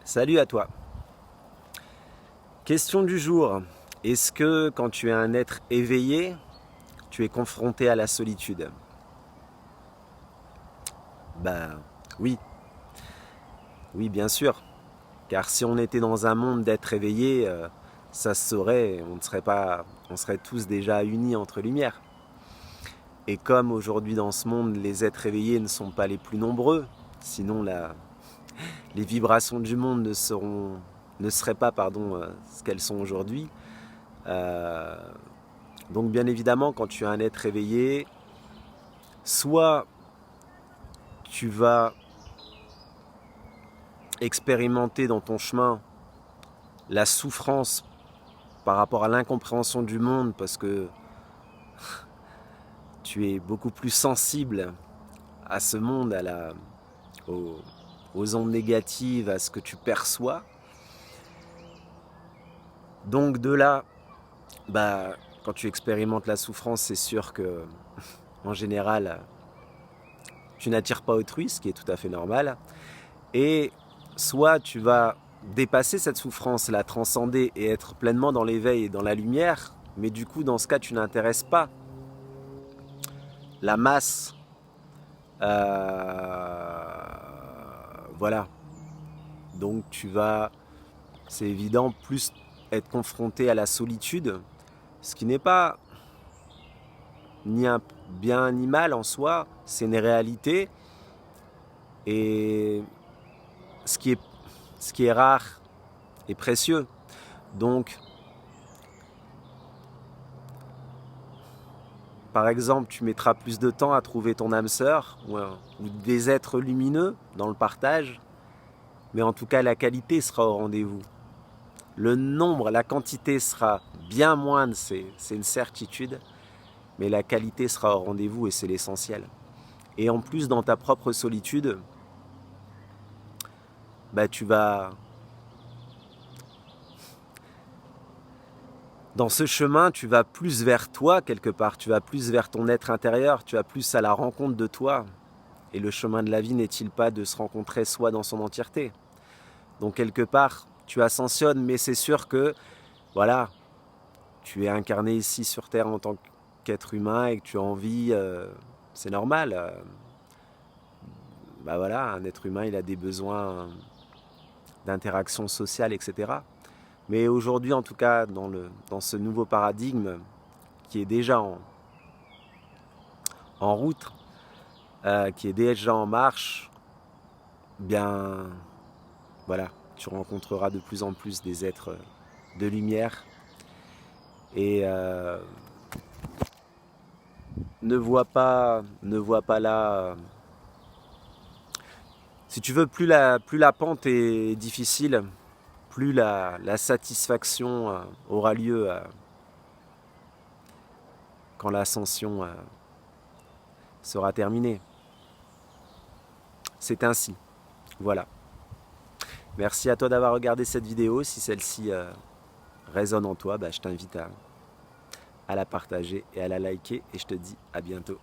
Salut à toi. Question du jour. Est-ce que quand tu es un être éveillé, tu es confronté à la solitude? Ben oui, oui bien sûr. Car si on était dans un monde d'êtres éveillés, ça se saurait, on serait tous déjà unis entre lumières. Et comme aujourd'hui dans ce monde, les êtres éveillés ne sont pas les plus nombreux, sinon les vibrations du monde ne seraient pas ce qu'elles sont aujourd'hui. Euh, donc bien évidemment, quand tu es un être éveillé, soit tu vas expérimenter dans ton chemin la souffrance par rapport à l'incompréhension du monde parce que tu es beaucoup plus sensible à ce monde, aux ondes négatives, à ce que tu perçois. Donc de là, quand tu expérimentes la souffrance, c'est sûr que en général, tu n'attires pas autrui, ce qui est tout à fait normal. Et soit tu vas dépasser cette souffrance, la transcender et être pleinement dans l'éveil et dans la lumière, mais du coup, dans ce cas, tu n'intéresses pas la masse. Voilà. Donc tu vas, c'est évident, plus être confronté à la solitude, ce qui n'est pas ni un bien ni mal en soi, c'est une réalité. Et ce qui est rare et précieux. Donc, par exemple, tu mettras plus de temps à trouver ton âme sœur ou des êtres lumineux dans le partage, mais en tout cas, la qualité sera au rendez-vous. Le nombre, la quantité sera bien moindre, c'est une certitude, mais la qualité sera au rendez-vous et c'est l'essentiel. Et en plus, dans ta propre solitude, tu vas... Dans ce chemin, tu vas plus vers toi quelque part, tu vas plus vers ton être intérieur, tu vas plus à la rencontre de toi. Et le chemin de la vie n'est-il pas de se rencontrer soi dans son entièreté? Donc quelque part, tu ascensionnes, mais c'est sûr que, voilà, tu es incarné ici sur Terre en tant qu'être humain et que tu as envie, c'est normal. Voilà, un être humain, il a des besoins d'interaction sociale, etc. Mais aujourd'hui, en tout cas, dans ce nouveau paradigme qui est déjà en route, qui est déjà en marche, bien, voilà, tu rencontreras de plus en plus des êtres de lumière et ne vois pas là. Si tu veux, plus la pente est difficile, plus la satisfaction aura lieu quand l'ascension sera terminée. C'est ainsi. Voilà. Merci à toi d'avoir regardé cette vidéo. Si celle-ci résonne en toi, je t'invite à la partager et à la liker. Et je te dis à bientôt.